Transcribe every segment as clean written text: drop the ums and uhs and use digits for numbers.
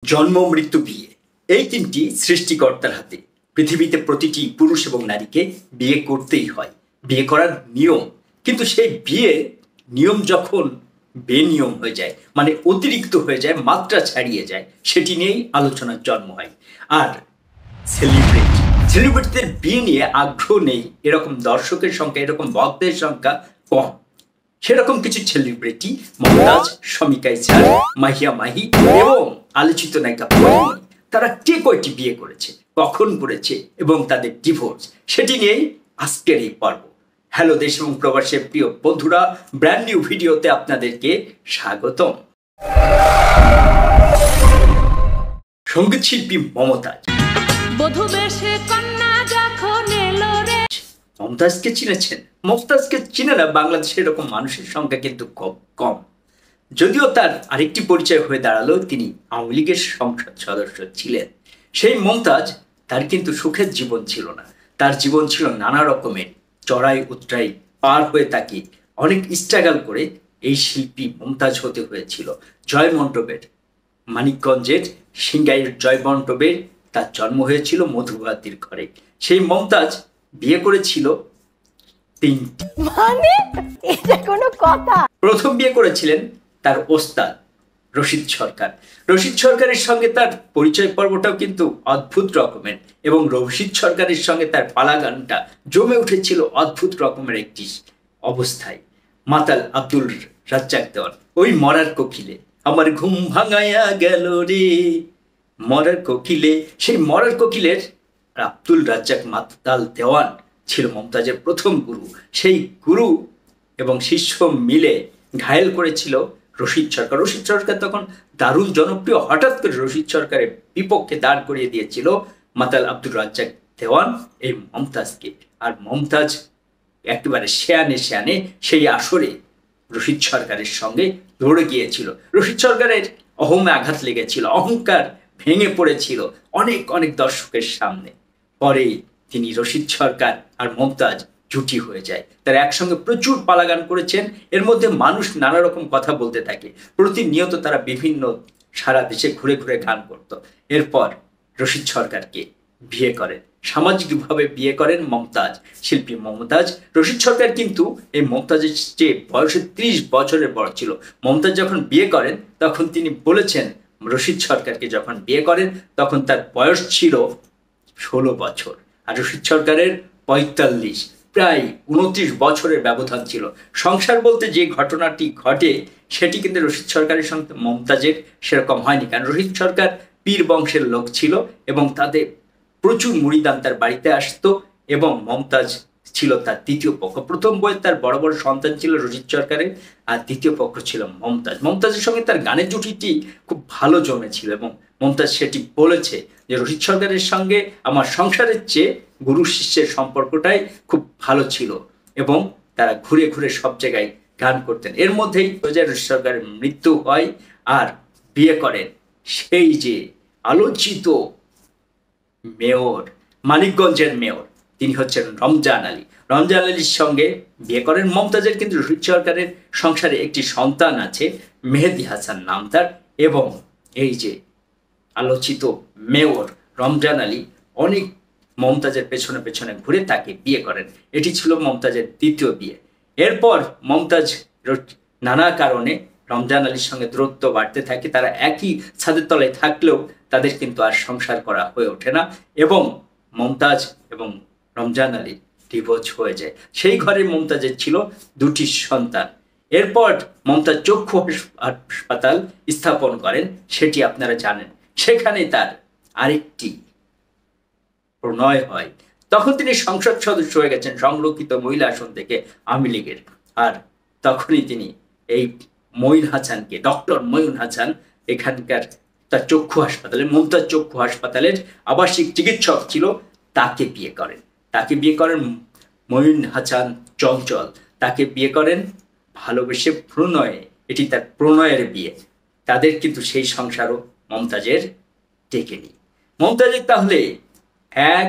জন্ম মৃত্যু বিয়ে এই তিনটি সৃষ্টিকর্তার হাতে। পৃথিবীতে প্রতিটি পুরুষ এবং নারীকে বিয়ে করতেই হয়, বিয়ে করার নিয়ম। কিন্তু সেই বিয়ে নিয়ম যখন বেনিয়ম হয়ে যায়, মানে অতিরিক্ত হয়ে যায়, মাত্রা ছাড়িয়ে যায়, সেটি নিয়েই আলোচনার জন্ম হয়। আর সেলিব্রিটিদের বিয়ে নিয়ে আগ্রহ নেই এরকম দর্শকের সংখ্যা, এরকম ভক্তের সংখ্যা কম। সেরকম কিছু সেলিব্রিটি মমতাজ, শমিকা ইসরাত, মাহিয়া মাহি এবং আলোচিত নায়িকা পরিমণি, তারা কে কয়টি বিয়ে করেছে, কখন করেছে এবং তাদের ডিভোর্স, সেটি নিয়েই আজকের এই পর্ব। হ্যালো দেশ এবং প্রবাসের প্রিয় বন্ধুরা, ব্র্যান্ড নিউ ভিডিওতে আপনাদেরকে স্বাগতম। সঙ্গীত শিল্পী মমতাজ। মমতাজকে চিনেছেন? মমতাজকে চিনে না বাংলাদেশের এরকম মানুষের সংখ্যা কিন্তু খুব কম। যদিও তার আরেকটি পরিচয় হয়ে দাঁড়ালো, তিনি আওয়ামী লীগের সংসদ সদস্য ছিলেন। সেই মমতাজ, তার কিন্তু সুখের জীবন ছিল না। তার জীবন ছিল নানা রকমের চড়াই উতরাই পার হয়ে, তাকে অনেক স্ট্রাগল করে এই শিল্পী মমতাজ হতে হয়েছিল। জয় মণ্ডপের, মানিকগঞ্জের সিংগাইয়ের জয় মণ্ডপের তার জন্ম হয়েছিল মধুবাতির ঘরে। সেই মমতাজ বিয়ে করেছিল তিনটি। মানে এটা কোনো কথা? প্রথম বিয়ে করেছিলেন তার ওস্তাদ রশিদ সরকার। রশিদ সরকারের সঙ্গে তার পরিচয় পর্বটাও কিন্তু অদ্ভুত রকমের, এবং রশিদ সরকারের সঙ্গে তার পালা গানটা জমে উঠেছিল অদ্ভুত রকমের একটি অবস্থায়। মাতাল আব্দুল রাজ্জাক দেওয়ান, ওই মরার কোকিলে আমার ঘুম ভাঙায়া গেল রে, মরার কোকিলে। সেই মরার কোকিলের আব্দুল রাজ্জাক মাতাল দেওয়ান ছিল মমতাজের প্রথম গুরু। সেই গুরু এবং শিষ্য মিলে ঘায়েল করেছিল রশিদ সরকার। রশিদ সরকার তখন দারুণ জনপ্রিয়, হঠাৎ করে রশিদ সরকারের বিপক্ষে দাঁড় করিয়ে দিয়েছিল মাতাল আব্দুল রাজ্জাক দেওয়ান এই মমতাজকে। আর মমতাজ একেবারে শেয়ানে সেই আসরে রশিদ সরকারের সঙ্গে লড়ে গিয়েছিল। রশিদ সরকারের অহমে আঘাত লেগেছিল, অহংকার ভেঙে পড়েছিল অনেক অনেক দর্শকের সামনে। পরে তিনি রশিদ সরকার আর মমতাজ জুটি হয়ে যায়। তারা একসঙ্গে প্রচুর পালাগান করেছেন। এর মধ্যে মানুষ নানা রকম কথা বলতে থাকে, প্রতিনিয়ত তারা বিভিন্ন সারা দেশে ঘুরে ঘুরে গান করত। এরপর রশিদ সরকারকে বিয়ে করেন, সামাজিকভাবে বিয়ে করেন মমতাজ, শিল্পী মমতাজ। রশিদ সরকার কিন্তু এই মমতাজের চেয়ে বয়সে 30 বছরের বড় ছিল। মমতাজ যখন বিয়ে করেন তখন তিনি বলেছেন, রশিদ সরকারকে যখন বিয়ে করেন তখন তার বয়স ছিল 16 বছর, আর রশিদ সরকারের 45, প্রায় 29 বছরের ব্যবধান ছিল। সংসার বলতে যে ঘটনাটি ঘটে সেটি কিন্তু রশিদ সরকারের সঙ্গে মমতাজের সেরকম হয়নি, কারণ রশিদ সরকার পীর বংশের লোক ছিল এবং তাদের প্রচুর মুরিদান তার বাড়িতে আসতো, এবং মমতাজ ছিল তার দ্বিতীয় পক্ষ। প্রথম বইয়ে তার বড় বড় সন্তান ছিল রশিদ সরকারের, আর দ্বিতীয় পক্ষ ছিল মমতাজ। মমতাজের সঙ্গে তার গানের জুটিটি খুব ভালো জমেছিল, এবং মমতাজ সেটি বলেছে যে রশিদ সরকারের সঙ্গে আমার সংসারের চেয়ে গুরু শিষ্যের সম্পর্কটাই খুব ভালো ছিল, এবং তারা ঘুরে ঘুরে সব জায়গায় গান করতেন। এর মধ্যেই রশিদ সরকারের মৃত্যু হয়, আর বিয়ে করেন সেই যে আলোচিত মেয়র, মানিকগঞ্জের মেয়র, তিনি হচ্ছেন রমজান আলী। রমজান আলীর সঙ্গে বিয়ে করেন মমতাজের। কিন্তু রশিদ সরকারের সংসারে একটি সন্তান আছে, মেহেদি হাসান নাম তার, এবং এই যে আলোচিত মেয়র রমজান আলী অনেক মমতাজের পেছনে পেছনে ঘুরে তাকে বিয়ে করেন। এটি ছিল মমতাজের দ্বিতীয় বিয়ে। এরপর মমতাজ নানা কারণে রমজান আলীর সঙ্গে দূরত্ব বাড়তে থাকে। তারা একই ছাদের তলায় থাকলেও তাদের কিন্তু আর সংসার করা হয়ে ওঠে না, এবং মমতাজ এবং রমজান আলী ডিভোর্স হয়ে যায়। সেই ঘরে মমতাজের ছিল 2টি সন্তান। এরপর মমতাজ চক্ষু হাসপাতাল স্থাপন করেন, সেটি আপনারা জানেন। সেখানে তার আরেকটি প্রণয় হয়। তখন তিনি সংসদ সদস্য হয়ে গেছেন সংরক্ষিত মহিলা আসন থেকে আওয়ামী লীগের। আর তখনই তিনি এই মঈন হাসানকে, ডক্টর মঈন হাসান, এখানকার তার চক্ষু হাসপাতালে, মমতাজ চক্ষু হাসপাতালের আবাসিক চিকিৎসক ছিল, তাকে বিয়ে করেন। মঈন হাসান চঞ্চল তাকে বিয়ে করেন ভালোবেসে, প্রণয়ে। এটি তার প্রণয়ের বিয়ে। তাদের কিন্তু সেই সংসারও মমতাজের টেকেনি। মমতাজের তাহলে 1,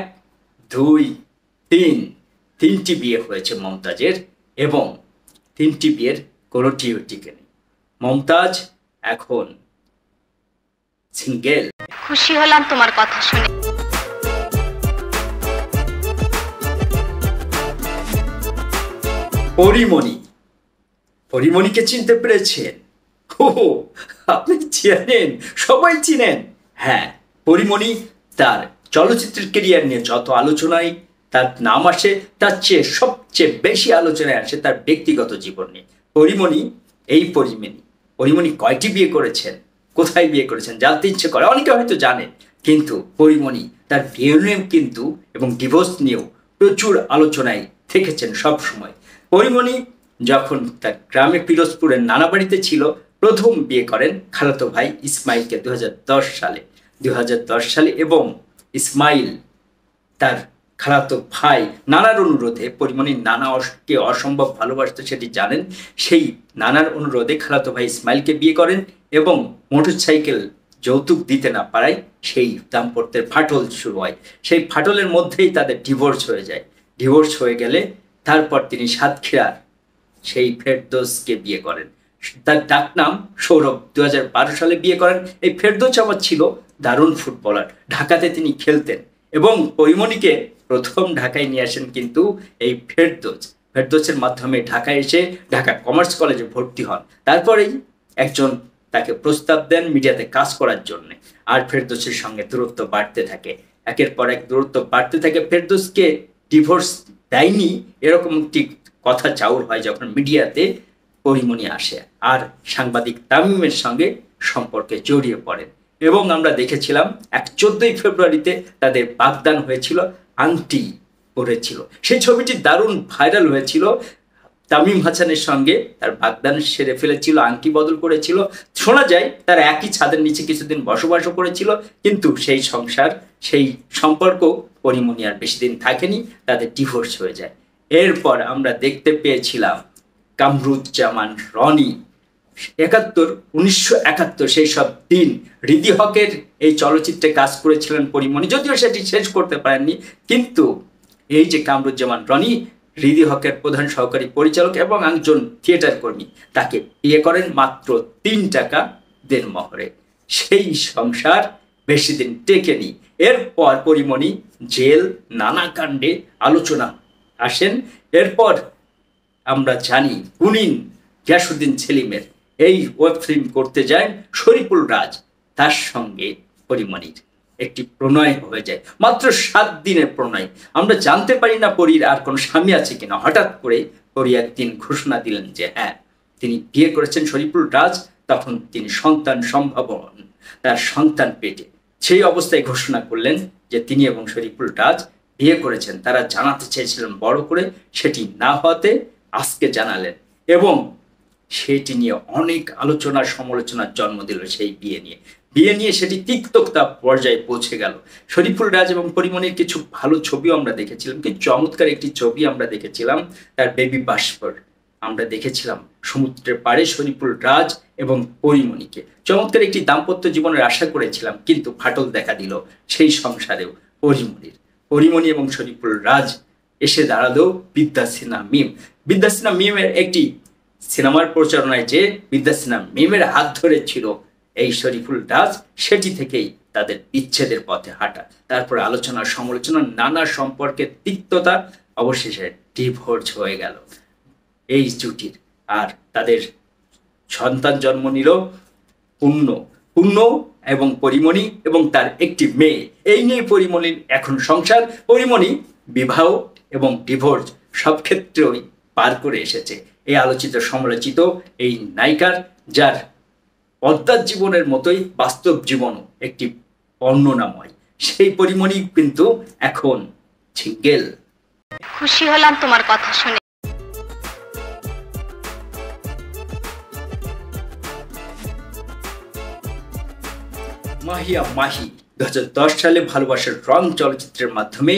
2, 3 তিনটি বিয়ে হয়েছে মমতাজের, এবং 3টি বিয়ের কোনোটিও টিকেনি। মমতাজ এখন সিঙ্গেল। খুশি হলাম তোমার কথা শুনে। পরিমণি, পরিমণিকে চিনতে পেরেছেন? ও, আপনি চেনেন, সবাই চিনেন। হ্যাঁ, পরিমণি তার চলচ্চিত্রের কেরিয়ার নিয়ে যত আলোচনায় তার নাম আসে, তার চেয়ে সবচেয়ে বেশি আলোচনায় আসে তার ব্যক্তিগত জীবন নিয়ে। পরিমণি, এই পরিমণি কয়টি বিয়ে করেছেন, কোথায় বিয়ে করেছেন জানতে ইচ্ছে করে, অনেকে হয়তো জানেন। কিন্তু পরিমণি তার বিয়ে নিয়ে কিন্তু এবং ডিভোর্স নিয়েও প্রচুর আলোচনায় থেকেছেন সব সময়। পরিমণি যখন তার গ্রামে পিরোজপুরের নানা বাড়িতে ছিল, প্রথম বিয়ে করেন খালাতো ভাই ইসমাইলকে 2010 সালে এবং ইসমাইল তার খালাতো ভাই নানার অনুরোধে, পরিমণির নানাকে অসম্ভব ভালোবাসতো সেটি জানেন, সেই নানার অনুরোধে খালাতো ভাই ইসমাইলকে বিয়ে করেন এবং মোটরসাইকেল যৌতুক দিতে না পারায় সেই দাম্পত্যের ফাটল শুরু হয়। সেই ফাটলের মধ্যেই তাদের ডিভোর্স হয়ে যায়। ডিভোর্স হয়ে গেলে তারপর তিনি সাতক্ষীরার সেই ফেরদৌসকে বিয়ে করেন। তার ডাক নাম সৌরভ। 2012 সালে বিয়ে করেন। এই ফেরদৌস আবার ছিল দারুণ ফুটবলার, ঢাকাতে তিনি খেলতেন এবং পরিমণিকে প্রথম ঢাকায় নিয়ে আসেন কিন্তু এই ফেরদৌসের মাধ্যমে ঢাকায় এসে ঢাকা কমার্স কলেজে ভর্তি হন। তারপরেই একজন তাকে প্রস্তাব দেন মিডিয়াতে কাজ করার জন্য, আর ফেরদৌসের সঙ্গে দূরত্ব বাড়তে থাকে, একের পর এক দূরত্ব বাড়তে থাকে। ফেরদৌসকে ডিভোর্স দেয়নি এরকম একটি কথা চাউর হয় যখন মিডিয়াতে পরিমণি আসে আর সাংবাদিক তামিমের সঙ্গে সম্পর্কে জড়িয়ে পড়েন। এবং আমরা দেখেছিলাম 14 ফেব্রুয়ারিতে তাদের বাগদান হয়েছিল, আংটি পরেছিল। সেই ছবিটি দারুণ ভাইরাল হয়েছিল। তামিম হাসানের সঙ্গে তার বাগদান সেরে ফেলেছিল, আংটি বদল করেছিল। শোনা যায় তারা একই ছাদের নিচে কিছুদিন বসবাসও করেছিল, কিন্তু সেই সংসার, সেই সম্পর্ক পরিমণি আর বেশি দিন থাকেনি, তাদের ডিভোর্স হয়ে যায়। এরপর আমরা দেখতে পেয়েছিলাম কামরুজ্জামান রনি 1971 সেই সব দিন হৃদি হকের এই চলচ্চিত্রে কাজ করেছিলেন পরিমণি, যদিও সেটি শেষ করতে পারেননি। কিন্তু এই যে কামরুজ্জামান রনি, হৃদি হকের প্রধান সহকারী পরিচালক এবং একজন থিয়েটার কর্মী, তাকে বিয়ে করেন মাত্র 3 টাকা দেনমোহরে। সেই সংসার বেশি দিন টেকেনি। এরপর পরিমণি জেল, নানা কাণ্ডে আলোচনা আসেন। এরপর আমরা জানি গুণিন গিয়াসউদ্দিন সেলিমের এই ওয়েব ফিল্ম করতে যায় শরীফুল রাজ, তার সঙ্গে পরিমণির একটি প্রণয় হয়ে যায়। মাত্র 7 দিনের প্রণয়। আমরা জানতে পারি না পরীর আর কোনো স্বামী আছে কিনা। হঠাৎ করে পরী একদিন ঘোষণা দিলেন যে হ্যাঁ, তিনি বিয়ে করেছেন শরীফুল রাজ। তখন তিনি সন্তান সম্ভব হন, তার সন্তান পেটে। সেই অবস্থায় ঘোষণা করলেন যে তিনি এবং শরীফুল রাজ বিয়ে করেছেন। তারা জানাতে চেয়েছিলেন বড় করে, সেটি না হতে আজকে জানালেন এবং সেটি নিয়ে অনেক আলোচনা সমালোচনার জন্ম দিল। সেই বিয়ে নিয়ে সেটি তিক্ততা পর্যায়ে পৌঁছে গেল। শরীফুল রাজ এবং পরিমণির কিছু ভালো ছবিও আমরা দেখেছিলাম, কি চমৎকার একটি ছবি আমরা দেখেছিলাম তার বেবি বাষ্পর। আমরা দেখেছিলাম সমুদ্রের পাড়ে শরীফুল রাজ এবং পরিমণিকে। চমৎকার একটি দাম্পত্য জীবনের আশা করেছিলাম, কিন্তু ফাটল দেখা দিল সেই সংসারেও পরিমণি এবং শরীফুল রাজ এসে দাঁড়ালো বিদ্যাসিনা মিমের একটি সিনেমার প্রচারণায় যে বিদ্যাসিনা মিমের হাত ধরে ছিল এই শরীফুল রাজ, সেটি থেকেই তাদের বিচ্ছেদের পথে হাঁটা। তারপর আলোচনা সমালোচনা, নানা সম্পর্কের তিক্ততা, অবশেষে ডিভোর্স হয়ে গেল এই জুটির। আর তাদের সন্তান জন্ম নিল পূর্ণ এবং পরিমণি এবং তার একটি মেয়ে। এই নিয়ে পরিমণির এখন সংসার। পরিমণি বিবাহ এবং ডিভোর্স সব ক্ষেত্রেই পার করে এসেছে এই আলোচিত সমালোচিত এই নায়িকার, যার পদ্মার জীবনের মতোই বাস্তব জীবনও একটি বর্ণনাময়। সেই পরিমণি কিন্তু এখন সিঙ্গেল। খুশি হলাম তোমার কথা শুনে। মাহি 2010 সালে ভালোবাসার রং চলচ্চিত্রের মাধ্যমে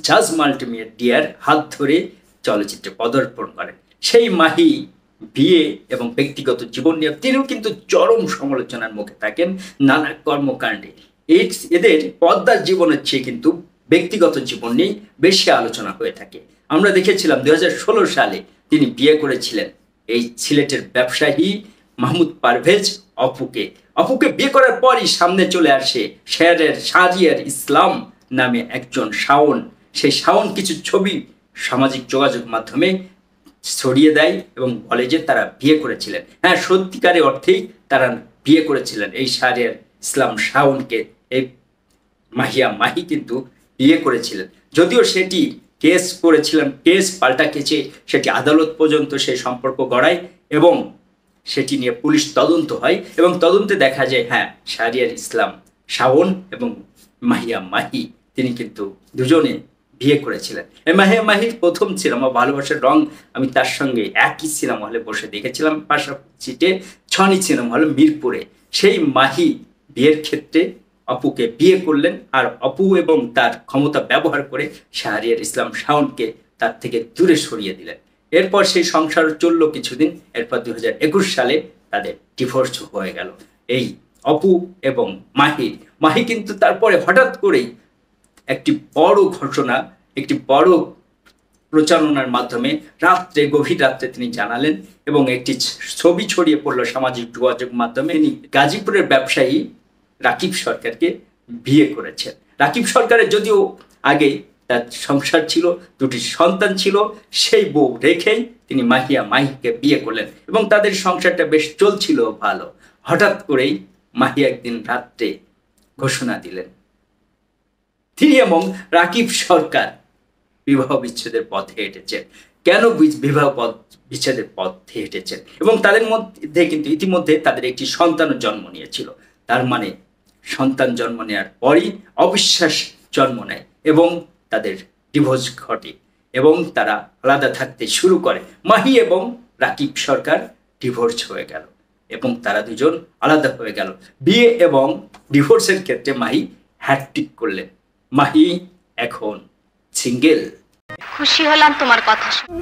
জাজ মাল্টিমিডিয়ার হাত ধরে চলচ্চিত্রে পদার্পণ করেন। সেই মাহি বিয়ে এবং ব্যক্তিগত জীবন নিয়ে তিনিও কিন্তু চরম সমালোচনার মুখে থাকেন নানা কর্মকাণ্ডে। এদের পদ্মার জীবনের চেয়ে কিন্তু ব্যক্তিগত জীবন নিয়ে বেশি আলোচনা হয়ে থাকে। আমরা দেখেছিলাম 2016 সালে তিনি বিয়ে করেছিলেন এই সিলেটের ব্যবসায়ী মাহমুদ পারভেজ অপুকে। অপুকে বিয়ে করার পরই সামনে চলে আসে শাহরিয়ার ইসলাম নামে একজন শাওন। সেই শাওন কিছু ছবি সামাজিক যোগাযোগ মাধ্যমে ছড়িয়ে দেয় এবং বলে যে তারা বিয়ে করেছিলেন। হ্যাঁ, সত্যিকারের অর্থেই তারা বিয়ে করেছিলেন। এই শাহরিয়ার ইসলাম শাওনকে এই মাহিয়া মাহি কিন্তু বিয়ে করেছিলেন। যদিও সেটি কেস করেছিলেন, কেস পাল্টা কেচে সেটি আদালত পর্যন্ত সেই সম্পর্ক গড়ায় এবং সেটি নিয়ে পুলিশ তদন্ত হয় এবং তদন্তে দেখা যায় হ্যাঁ, শাহরিয়ার ইসলাম শাওন এবং মাহিয়া মাহি তিনি কিন্তু দুজনে বিয়ে করেছিলেন। এই মাহিয়া মাহির প্রথম সিনেমা ভালোবাসার রং আমি তার সঙ্গে একই সিনেমা হলে বসে দেখেছিলাম, পাশাপাশি ছনি সিনেমা হল মিরপুরে। সেই মাহি বিয়ের ক্ষেত্রে অপুকে বিয়ে করলেন আর অপু এবং তার ক্ষমতা ব্যবহার করে শাহরিয়ার ইসলাম শাওনকে তার থেকে দূরে সরিয়ে দিলেন। এরপর সেই সংসার চলল কিছুদিন। এরপর 2021 সালে তাদের ডিভোর্স হয়ে গেল। এই অপু এবং মাহি কিন্তু তারপরে হঠাৎ করেই একটি বড় ঘটনা, একটি বড় প্রচারণার মাধ্যমে গভীর রাত্রে তিনি জানালেন এবং একটি ছবি ছড়িয়ে পড়ল সামাজিক যোগাযোগ মাধ্যমে। তিনি গাজীপুরের ব্যবসায়ী রাকিব সরকারকে বিয়ে করেছেন। রাকিব সরকারের যদিও আগে তার সংসার ছিল, দুটি সন্তান ছিল, সেই বউ রেখেই তিনি মাহিয়া মাহিকে বিয়ে করলেন এবং তাদের সংসারটা বেশ চলছিল ভালো। হঠাৎ করেই মাহি একদিন রাত্রে ঘোষণা দিলেন তিনি এবং রাকিব সরকার বিবাহ বিচ্ছেদের পথে হেঁটেছেন। কেন বিবাহ বিচ্ছেদের পথে হেঁটেছেন? এবং তাদের মধ্যে কিন্তু ইতিমধ্যে তাদের একটি সন্তানও জন্ম নিয়েছিল। তার মানে সন্তান জন্ম নেওয়ার পরই অবিশ্বাস জন্ম নেয় এবং তাদের ডিভোর্স ঘটে এবং তারা আলাদা থাকতে শুরু করে। মাহি এবং রাকিব সরকার ডিভোর্স হয়ে গেল এবং তারা দুজন আলাদা হয়ে গেল। বিয়ে এবং ডিভোর্সের ক্ষেত্রে মাহি হ্যাটট্রিক করলেন। মাহি এখন সিঙ্গেল। খুশি হলাম তোমার কথা শুনে।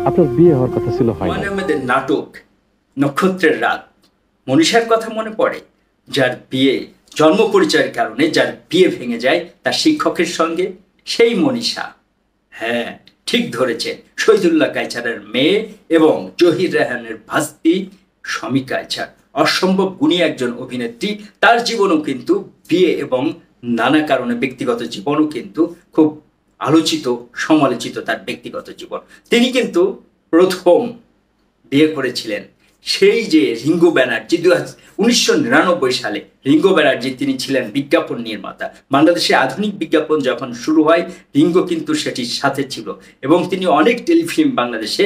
আপনার বিয়ে হওয়ার কথা ছিল, হয় না। আমাদের নাটক নক্ষত্রের রাত, মনীষার কথা মনে পড়ে, যার বিয়ে জন্ম পরিচয়ের কারণে যার বিয়ে ভেঙে যায় তার শিক্ষকের সঙ্গে, সেই মনীষা। হ্যাঁ, ঠিক ধরেছেন, শহীদুল্লাহ কায়ছারের মেয়ে এবং জহির রেহানের ভাস্তি শমী কায়ছার। অসম্ভব গুণী একজন অভিনেত্রী। তার জীবনও কিন্তু বিয়ে এবং নানা কারণে ব্যক্তিগত জীবনও কিন্তু খুব আলোচিত, সমালোচিত তার ব্যক্তিগত জীবন। তিনি কিন্তু প্রথম বিয়ে করেছিলেন সেই যে রিঙ্গো ব্যানার্জি। 1999 সালে রিঙ্গো ব্যানার্জি তিনি ছিলেন বিজ্ঞাপন নির্মাতা। বাংলাদেশে আধুনিক বিজ্ঞাপন যখন শুরু হয় রিঙ্গো কিন্তু সেটির সাথে ছিল এবং তিনি অনেক টেলিফিল্ম বাংলাদেশে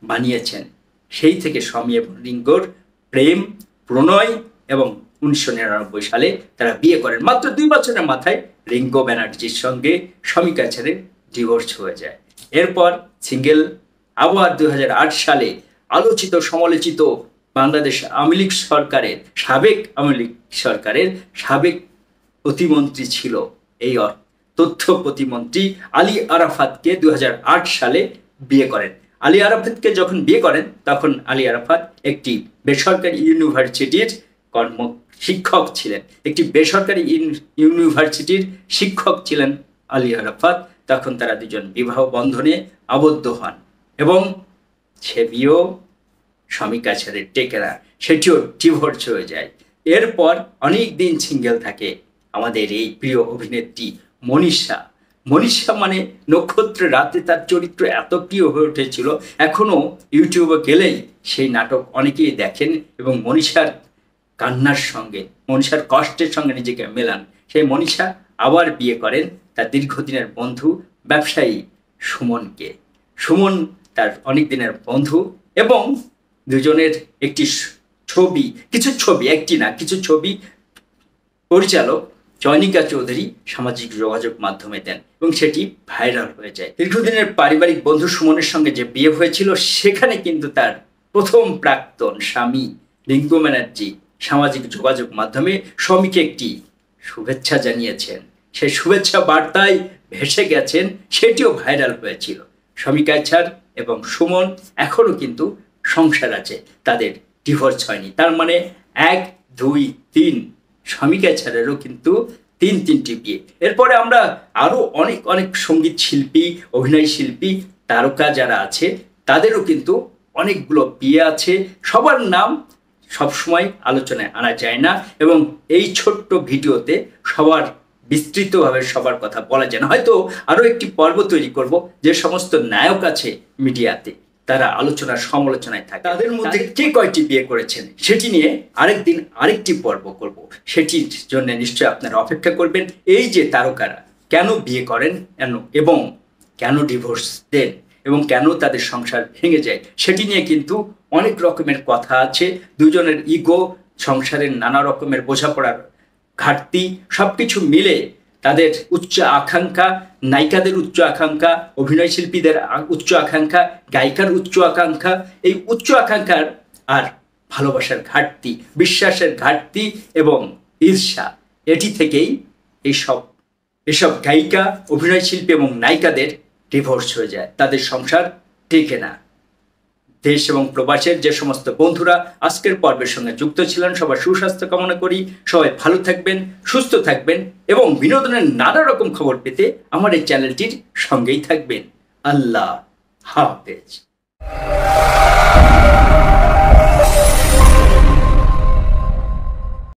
বানিয়েছেন। সেই থেকে শমী এবং রিঙ্গোর প্রেম, প্রণয় এবং 1999 সালে তারা বিয়ে করেন। মাত্র 2 বছরের মাথায় রিঙ্গো ব্যানার্জির সঙ্গে শমী কায়ছারের ডিভোর্স হয়ে যায়। এরপর সিঙ্গেল। আবার 2008 সালে আলোচিত সমালোচিত বাংলাদেশ আওয়ামী লীগ সরকারের সাবেক প্রতিমন্ত্রী ছিল এই তথ্য প্রতিমন্ত্রী আলী আরাফাতকে 2008 সালে বিয়ে করেন। আলী আরাফাতকে যখন বিয়ে করেন তখন আলী আরাফাত একটি বেসরকারি ইউনিভার্সিটির শিক্ষক ছিলেন। একটি বেসরকারি ইউনিভার্সিটির শিক্ষক ছিলেন আলী আরাফাত। তখন তারা দুজন বিবাহ বন্ধনে আবদ্ধ হন এবং সে বিয়েও শমী কায়ছারের টেকেরা, সেটিও ডিভোর্স হয়ে যায়। এরপর অনেক দিন সিঙ্গেল থাকে আমাদের এই প্রিয় অভিনেত্রী মনীষা মানে নক্ষত্রের রাতে তার চরিত্র এত প্রিয় হয়ে উঠেছিল। এখনো ইউটিউবে গেলেই সেই নাটক অনেকেই দেখেন এবং মনীষার কান্নার সঙ্গে, মনীষার কষ্টের সঙ্গে নিজেকে মেলান। সেই মনীষা আবার বিয়ে করেন তার দীর্ঘদিনের বন্ধু ব্যবসায়ী সুমনকে। সুমন তার অনেক দিনের বন্ধু এবং দুজনের কিছু ছবি পরিচালক চয়নিকা চৌধুরী সামাজিক যোগাযোগ মাধ্যমে দেন এবং সেটি ভাইরাল হয়ে যায়। দীর্ঘদিনের পারিবারিক বন্ধু সুমনের সঙ্গে যে বিয়ে হয়েছিল সেখানে কিন্তু তার প্রথম প্রাক্তন স্বামী রিঙ্গো ব্যানার্জি সামাজিক যোগাযোগ মাধ্যমে শমীকে একটি শুভেচ্ছা জানিয়েছেন। সেই শুভেচ্ছা বার্তায় ভেসে গেছেন, সেটিও ভাইরাল হয়েছিল। শমী কায়ছার এবং সুমন এখনো কিন্তু সংসার আছে, তাদের ডিভোর্স হয়নি। তার মানে 1, 2, 3 শমী কায়ছারেরও কিন্তু 3টি বিয়ে। এরপরে আমরা আরো অনেক সঙ্গীত শিল্পী, অভিনয় শিল্পী, তারকা যারা আছে তাদেরও কিন্তু অনেকগুলো বিয়ে আছে। সবার নাম সবসময় আলোচনায় আনা যায় না, এবং এই ছোট্ট ভিডিওতে সবার বিস্তৃতভাবে সবার কথা বলা যায় না। হয়তো আরও একটি পর্ব তৈরি করব, যে সমস্ত নায়ক আছে মিডিয়াতে তারা আলোচনার সমালোচনায় থাকে, তাদের মধ্যে কে কয়টি বিয়ে করেছেন সেটি নিয়ে আরেকদিন আরেকটি পর্ব করব। সেটির জন্য নিশ্চয়ই আপনারা অপেক্ষা করবেন। এই যে তারকারা কেন বিয়ে করেন এবং কেন ডিভোর্স দেন এবং কেন তাদের সংসার ভেঙে যায়, সেটি নিয়ে কিন্তু অনেক রকমের কথা আছে। দুজনের ইগো, সংসারের নানা রকমের বোঝাপড়ার ঘাটতি, সবকিছু মিলে তাদের উচ্চ আকাঙ্ক্ষা, নায়িকাদের উচ্চ আকাঙ্ক্ষা, অভিনয় শিল্পীদের উচ্চ আকাঙ্ক্ষা, গায়িকার উচ্চ আকাঙ্ক্ষা, এই উচ্চ আকাঙ্ক্ষার আর ভালোবাসার ঘাটতি, বিশ্বাসের ঘাটতি এবং ঈর্ষা, এটি থেকেই এসব গায়িকা, অভিনয় শিল্পী এবং নায়িকাদের ডিভোর্স হয়ে যায়, তাদের সংসার টেকে না। দেশ এবং প্রবাসের যে সমস্ত বন্ধুরা আজকের পর্বের সঙ্গে যুক্ত ছিলেন, সবার সুস্বাস্থ্য কামনা করি। সবাই ভালো থাকবেন, সুস্থ থাকবেন এবং বিনোদনের নানা রকম খবর পেতে আমার এই চ্যানেলটির সঙ্গেই থাকবেন। আল্লাহ হাফেজ।